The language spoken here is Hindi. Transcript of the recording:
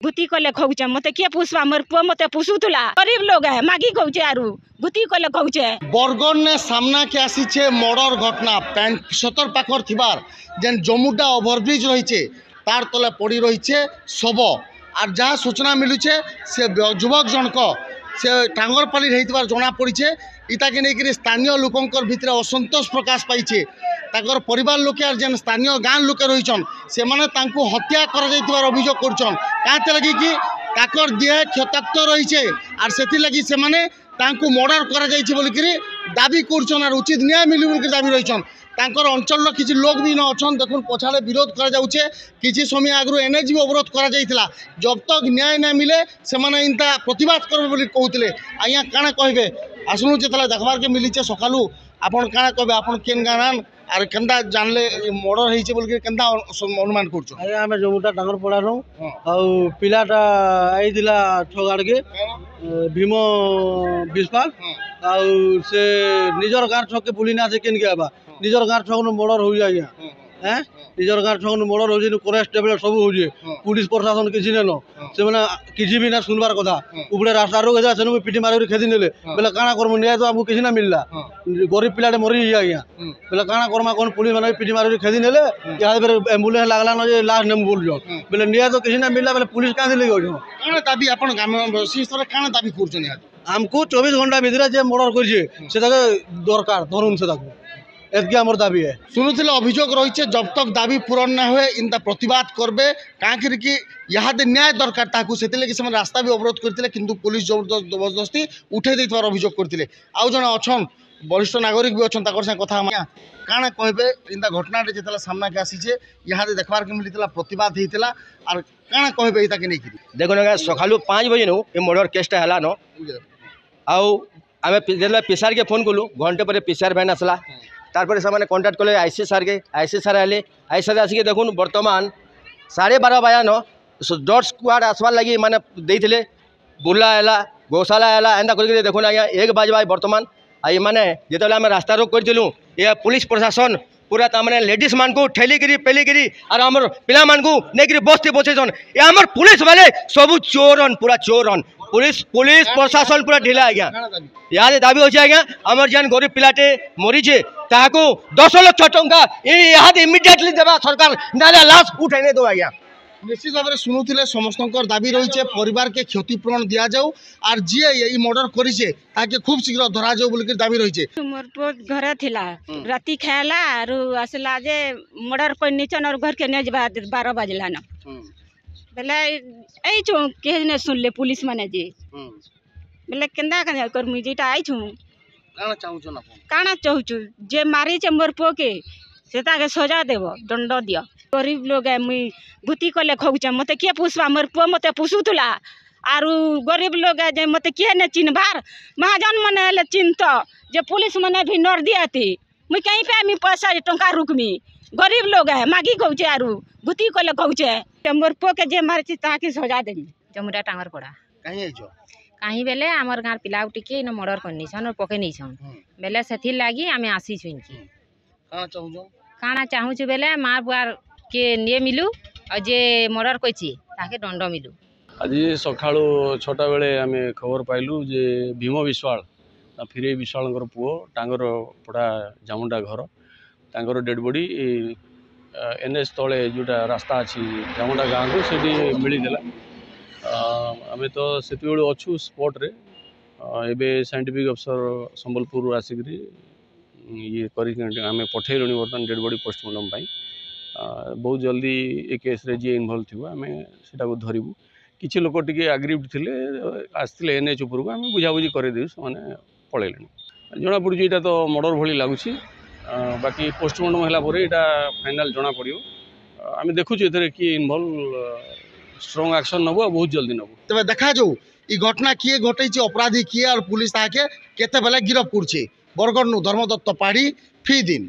भूति कले खौचे मते किए पुष्पा मोर पुआ मते पुसुतुला गरीब लोग है मागी खौचे आरु भूति कले खौचे। बरगढ़ ने सामना के आसीछे मर्डर घटना सतर पाखर थिबार जेन जमुटा ओवरब्रिज रहीचे तार तले पड़ी रहीचे शव और जहाँ सूचना मिलूचे से युवक जनक से टांगरपाली रहीतिबार जना पड़ीचे इताके नहीं स्थानीय लोकंकर भितर असंतोष प्रकाश पाइछे ताकर परिवार लोके जेन स्थानीय गाँ लोके रहीछन से माने तांको हत्या कर जाइतिबार अभियोग करछन काते लगी कि ताकर देह क्षताक्त रहीछे और सेति लगी से माने तांको मर्डर करा जाइछे बोलिकरी दाबी करछन और उचित न्याय मिलु बोलिकरी दाबी रहीछन तांकर अंचल किसी लोग भी न अच्छन देखुन पछाड़े विरोध करा जाउछे किसी समय आगु एनएच भी अवरोध करा जाइतिला जब तक न्याय न मिले से माने इनता प्रतिवाद करबे बोली कहउतिले आया काना कहबे आसनु जेतला देखबार के मिलीचे सकालू आपन काना कहबे आपन केन गानान आर केंदा जानले मर्डर हेइचे बोलके केंदा अनुमान करछो आया हमें जमुटा डांगर पड़ा रो आ पिलाटा आइदिला ठगाड़ के भीम विस्पाल आ से निजर गार छके बुली ना से केन के आबा निजर गार छक मर्डर हो जाए हैं निजर गार छक मर्डर हो जे कोरेस्ट टेबलेट सब हो जे पुलिस प्रशासन किसी ने न से माने किसी भी ना सुनबार कथा उपड़े रास्ता रो गजा सेनु पिटी मारे खेदी नेले बेला काना करम न्याय तो हमको किसी ना मिलला गरीब पिलाटे मरी गया बेला काना करमा कोन पुलिस माने पिटी मारे खेदी नेले या फिर एम्बुलेंस लागला न जे लास्ट नेम बोल जो बेला न्याय तो किसी ना मिलला बेला पुलिस का ले गयो काना दाबी अपन गाम शीर्ष काना दाबी करछन हमको 24 घंटा भीतर जे मर्डर करछे से दरकार धरुन से एतके हमर दाबी है शुणुले अभियोग रही जब तक दाबी पूरण न हुए इनता प्रतिवाद करबे कांकि कि यहाँ न्याय दरकार ताकू से रास्ता भी अवरोध करते किंतु पुलिस जबरदस्ती उठे देवार अभियोग करते आउ जन अच्छन वरिष्ठ नागरिक भी अच्छा संगे कथा काना कहबे इनता घटना जिते सामना के आसीचे यहाँ देखबार के मिलता प्रतिवाद होता और काना कहबे इता के नहीं देखो ना सकालू 5 बजे नु ये मर्डर केसटा है न आउ आम पीसीआर के फोन कलु घंटे पर पीसीआर भैन आसला तारपर से कंटाक्ट कले आईसी सार के आईसी सार आए आईसी सार आसिक देखुन बर्तमान 12:30 बजान डॉट स्क्वाड आसबार लगी माने देइथिले बुर्ला आला गौशाला आला एंता करके देखुन आज्ञा 1 बजवा बर्तमान आई माने जिते आम रास्ता रोक करूँ ये पुलिस प्रशासन पूरा तमाने लेडीज मान को ठेलिकी पेलिकी और आमर पिला मान को नहीं बस्ती बचेसन ये आमर पुलिस वाले सब चोरन पूरा चोरन पुलिस पुलिस प्रशासन पूरा ढिला आज्ञा यहाँ दाबी होचे आज्ञा आमर जेन गरीब पिलाटे मरीचे ताको 10 लाख टंका यहाँ इमिडिएटली देवा सरकार ना लाश उठाई दो आज्ञा निश्चित भाव में शुणुले समस्त दाबी रही है परिवार के क्षतिपूरण दि जाऊ और जी ये मर्डर करिसे ताके खूब शीघ्र धरा जाऊ बोल दाबी रही है मोर पुआ घरे थिला राती खाला और आसला जे मर्डर करनीचन और घर के ने 12 बजला न बेले आई छु के ने सुनले पुलिस माने जे बेले केंदा का करमी जेटा आई छु काना चाहू जे मारी छे मोर पुआ के सेता के सजा देव दंड दियो गरीब लोग है मुई भूति कले खौचे मते किए पुष्पा मोर पुआ मते पुसुतुला आरु गरीब लोग है जे मते किए ने चिन्हबार महाजन मने ले चिन्हत जे पुलिस मने भी नर दियाती मुई कहीं पे मी पैसा टंका रुकमी गरीब लोग है मागी खौचे आरु भूति कले खौचे मोर पुआ के जे मारछि ताके सजा देनी जमुरा टांगर पड़ा कहीं आइछो कहीं बेले आमर गाँव पिला टिके न मर्डर करनी छन और पके नहीं छन बेले सेथि लागी आमे आसी छु इनकी काना चाहू छु बेले मार बुआर के निये मिलू और जे मर्डर कइछि ताके दंड मिलू आज सकाळू 6टा बेले आमे खबर पाइलु जे भीम विश्वाल फिरे विश्वाल पुओ टांगर पड़ा जामुंडा घर तांकर डेड बॉडी एनएच तले जोटा रास्ता अच्छी जामुंडा गाँव को से मिलला आम तो से अच्छू स्पॉट रे एबे साइंटिफिक अफसर संबलपुर आसिक ये आम पठेलु बर्तमान डेड बॉडी पोस्टमार्टम बहुत जल्दी ए केस रे जी इनवॉल्व थी आम से धरबू किसी लोक टे आग्रिव्ड थे आसते एनएच उपरको आम बुझाबुझी करदे से पलैले जना पड़ी यहाँ तो मर्डर भली लगुच बाकी पोस्टमार्टम है फाइनाल जना पड़ो आम देखु किए इनवॉल्व स्ट्रॉन्ग एक्शन नब बहुत जल्दी नब तबे देखा जाऊ ई घटना किए घटे अपराधी किए और पुलिस ताके केते बेले गिरफ्त करछे बरगढ़ नु धर्मदत्त पाड़ी फी दिन।